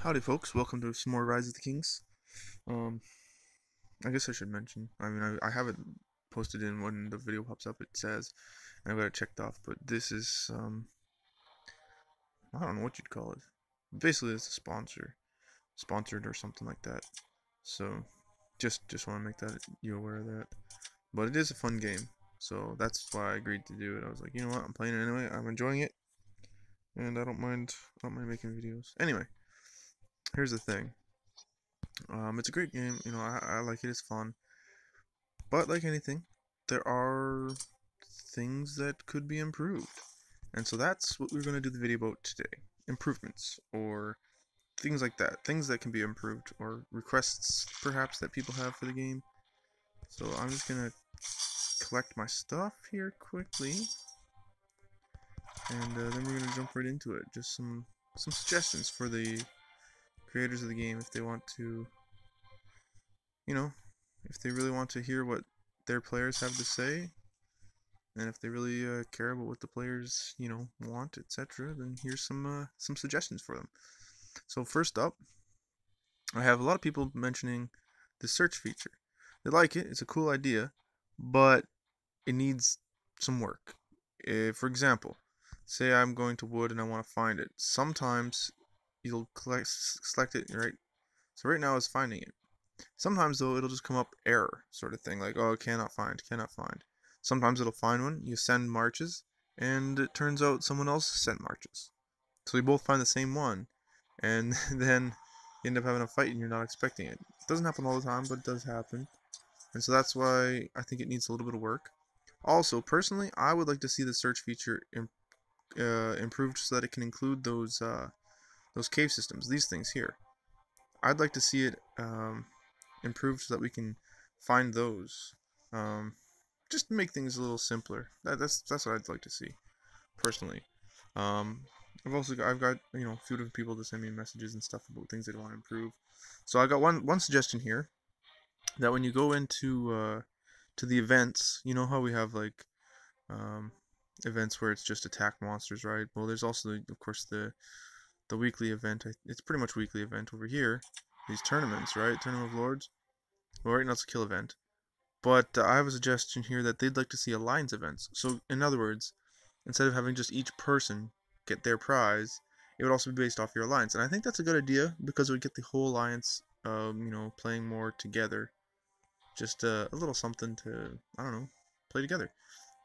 Howdy folks, welcome to some more Rise of the Kings. Um, I guess I should mention, I have it posted in when the video pops up, it says, and I've got it checked off, but this is, I don't know what you'd call it. Basically, it's a sponsored or something like that. So, just want to make that you aware of that. But it is a fun game, so that's why I agreed to do it. I was like, you know what, I'm playing it anyway, I'm enjoying it, and I don't mind making videos. Anyway, here's the thing. It's a great game. I like it. It's fun. But like anything, there are things that could be improved. And so that's what we're going to do the video about today. Improvements, or things like that. Things that can be improved, or requests, perhaps, that people have for the game. So I'm just going to collect my stuff here quickly. And then we're going to jump right into it. Just some suggestions for the creators of the game if they want to, you know, if they really want to hear what their players have to say, and if they really care about what the players, want, etc., then here's some suggestions for them. So first up, I have a lot of people mentioning the search feature. They like it; it's a cool idea, but it needs some work. For example, say I'm going to wood and I want to find it. Sometimes you'll select it, right? So right now it's finding it. Sometimes though it'll just come up error sort of thing, like, oh, cannot find, cannot find. Sometimes it'll find one, you send marches, and it turns out someone else sent marches. So we both find the same one, and then you end up having a fight and you're not expecting it. It doesn't happen all the time, but it does happen. And so that's why I think it needs a little bit of work. Also, personally, I would like to see the search feature improved so that it can include those cave systems, these things here. I'd like to see it improved so that we can find those. Just to make things a little simpler. That's what I'd like to see, personally. Um, I've got a few different people to send me messages and stuff about things they want to improve. So I got one suggestion here, that when you go into to the events, you know how we have like um, events where it's just attack monsters, right? Well, there's also of course the weekly event. It's pretty much weekly event over here. These tournaments, right? Tournament of Lords. Well, right now it's a kill event. But I have a suggestion here that they'd like to see alliance events. So, in other words, instead of having just each person get their prize, it would also be based off your alliance. And I think that's a good idea because it would get the whole alliance, playing more together. Just a little something to, I don't know, play together.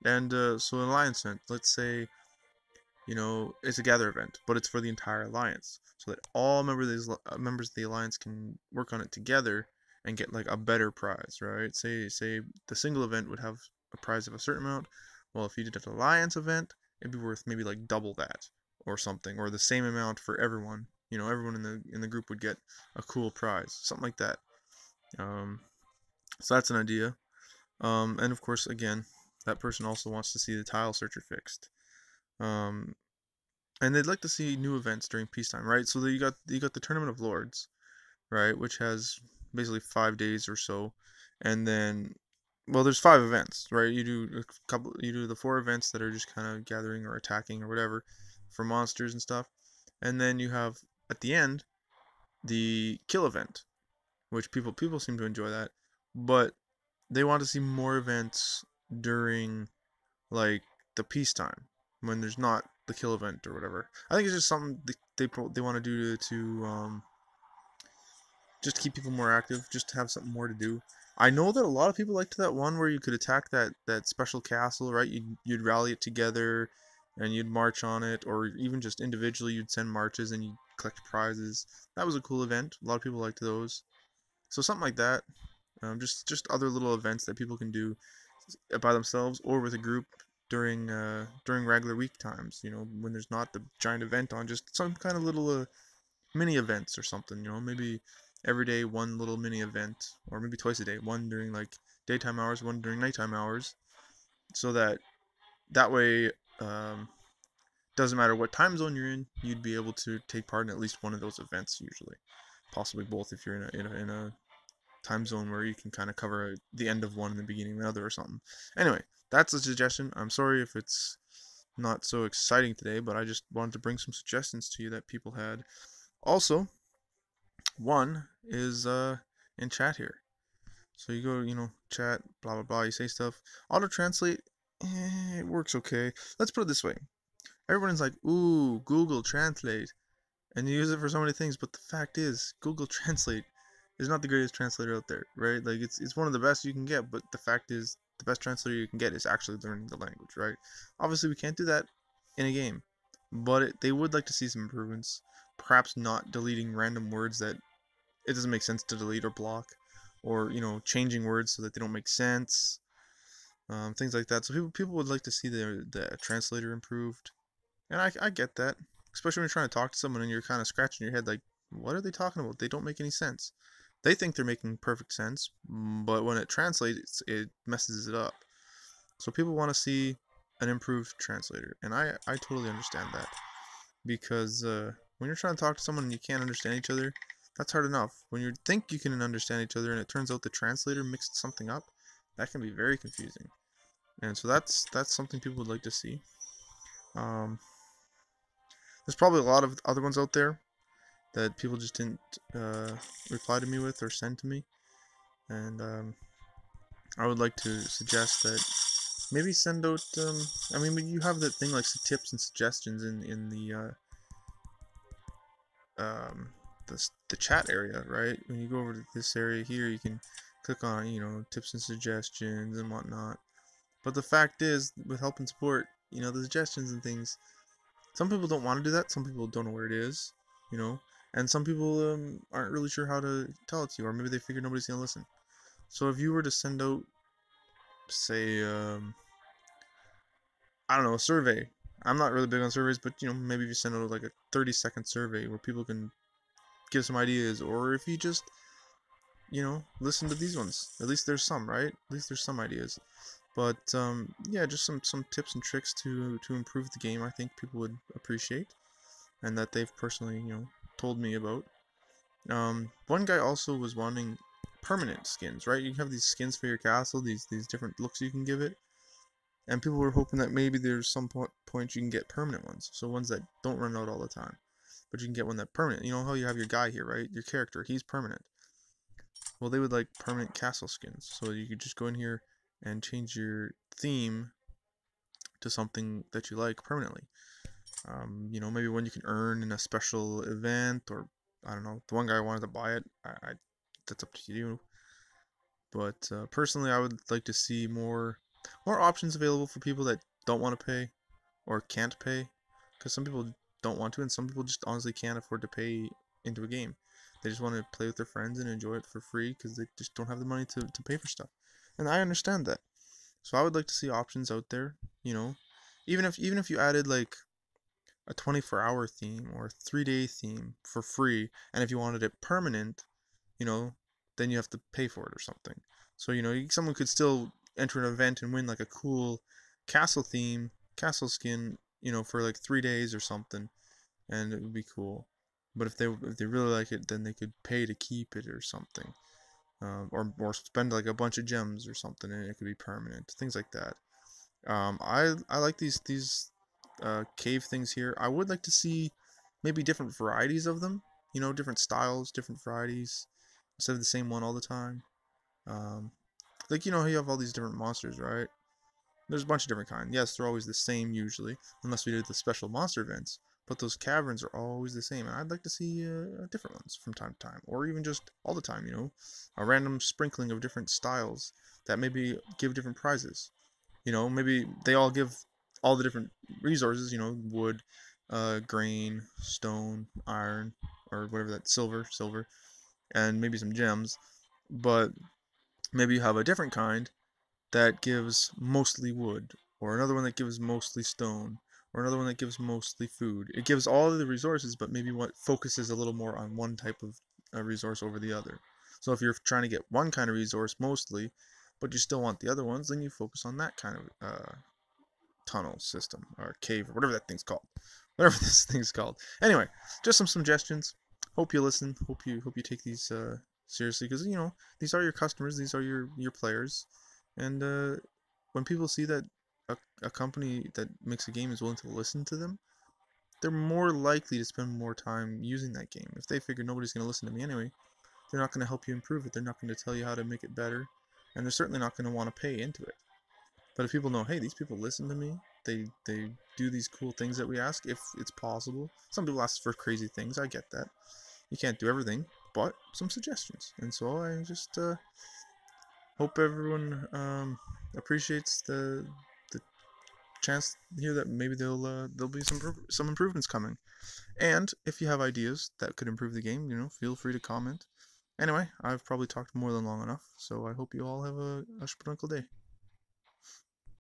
And so an alliance event, let's say, it's a gather event, but it's for the entire alliance, so that all members of the alliance can work on it together and get like a better prize, right? Say the single event would have a prize of a certain amount. Well, if you did an alliance event, it'd be worth maybe like double that or something, or the same amount for everyone. Everyone in the group would get a cool prize, something like that. Um, so that's an idea. And of course, again, that person also wants to see the tile searcher fixed. Um, and they'd like to see new events during peacetime, right? So you got the Tournament of Lords, right, which has basically 5 days or so, and then, well, there's 5 events, right? You do the 4 events that are just kind of gathering or attacking or whatever for monsters and stuff, and then you have at the end the kill event, which people seem to enjoy that, but they want to see more events during like the peacetime when there's not the kill event or whatever. I think it's just something they want to do to just to keep people more active, just to have something more to do. I know that a lot of people liked that one where you could attack that special castle, right? You'd rally it together and you'd march on it, or even just individually you'd send marches and you'd collect prizes. That was a cool event. A lot of people liked those. So something like that. Just other little events that people can do by themselves or with a group during regular week times. When there's not the giant event on, just some kind of little mini events or something. Maybe every day one little mini event, or maybe twice a day, one during like daytime hours, one during nighttime hours, so that way, doesn't matter what time zone you're in, you'd be able to take part in at least one of those events usually, possibly both if you're in a time zone where you can kind of cover the end of one and the beginning of another or something. Anyway, that's a suggestion. I'm sorry if it's not so exciting today, but I just wanted to bring some suggestions to you that people had. Also, One is in chat here. So you go, chat, blah blah blah. You say stuff. Auto translate, it works okay. Let's put it this way. Everyone's like, ooh, Google Translate, and you use it for so many things. But the fact is, Google Translate is not the greatest translator out there, right? Like it's one of the best you can get. But the fact is, the best translator you can get is actually learning the language, right? Obviously, we can't do that in a game, but they would like to see some improvements. Perhaps not deleting random words that it doesn't make sense to delete or block, or changing words so that they don't make sense, things like that. So people would like to see the translator improved, and I get that, especially when you're trying to talk to someone and you're kind of scratching your head like, what are they talking about? They don't make any sense. They think they're making perfect sense, but when it translates, it messes it up. So people want to see an improved translator, and I totally understand that, because when you're trying to talk to someone and you can't understand each other, that's hard enough. When you think you can understand each other and it turns out the translator mixed something up, that can be very confusing. And so that's something people would like to see. Um, there's probably a lot of other ones out there that people just didn't reply to me with or send to me, and I would like to suggest that maybe send out. I mean, you have that thing like tips and suggestions in um, the chat area, right? When you go over to this area here, you can click on tips and suggestions and whatnot. But the fact is, with help and support, the suggestions and things, some people don't want to do that. Some people don't know where it is, you know, and some people aren't really sure how to tell it to you, or maybe they figure nobody's gonna listen. So if you were to send out, say, I don't know, a survey. I'm not really big on surveys, but maybe if you send out like a 30-second survey where people can give some ideas, or if you just listen to these ones. At least there's some, right? At least there's some ideas. But yeah, just some tips and tricks to improve the game. I think people would appreciate, and that they've personally told me about. One guy also was wanting permanent skins, right? You have these skins for your castle, these different looks you can give it, and people were hoping that maybe there's some point you can get permanent ones, so ones that don't run out all the time, but you can get one that permanent. You know how you have your guy here, right? Your character, he's permanent. Well, they would like permanent castle skins, so you could just go in here and change your theme to something that you like permanently. Maybe one you can earn in a special event, or I don't know. The one guy wanted to buy it. That's up to you. But personally, I would like to see more options available for people that don't want to pay or can't pay, because some people don't want to, and some people just honestly can't afford to pay into a game. They just want to play with their friends and enjoy it for free because they just don't have the money to pay for stuff. And I understand that. So I would like to see options out there, even if you added like a 24-hour theme or a 3-day theme for free, and if you wanted it permanent, you know, then you have to pay for it or something. So, someone could still enter an event and win like a cool castle theme, castle skin, for like 3 days or something, and it would be cool. But if they really like it, then they could pay to keep it or something, or spend like a bunch of gems or something, and it could be permanent. Things like that. I like these cave things here. I would like to see maybe different varieties of them. Different styles, different varieties, instead of the same one all the time. Um, like you have all these different monsters, right? There's a bunch of different kinds. Yes, they're always the same usually, unless we do the special monster events. But those caverns are always the same, and I'd like to see different ones from time to time, or even just all the time. A random sprinkling of different styles that maybe give different prizes. Maybe they all give all the different resources. Wood, grain, stone, iron, or whatever that silver, and maybe some gems. But maybe you have a different kind that gives mostly wood, or another one that gives mostly stone, or another one that gives mostly food. It gives all of the resources, but maybe what focuses a little more on one type of resource over the other. So if you're trying to get one kind of resource mostly, but you still want the other ones, then you focus on that kind of tunnel system or cave or whatever that thing's called. Whatever this thing's called. Anyway, just some suggestions. Hope you listen. Hope you take these seriously, because these are your customers. These are your players. And when people see that a company that makes a game is willing to listen to them, they're more likely to spend more time using that game. If they figure nobody's going to listen to me anyway, they're not going to help you improve it. They're not going to tell you how to make it better, and they're certainly not going to want to pay into it. But if people know, hey, these people listen to me, they do these cool things that we ask, if it's possible. Some people ask for crazy things, I get that. You can't do everything, but some suggestions. And so I just hope everyone appreciates the chance here that maybe there'll be some improvements coming. And if you have ideas that could improve the game, feel free to comment. Anyway, I've probably talked more than long enough, so I hope you all have a sprinkled day.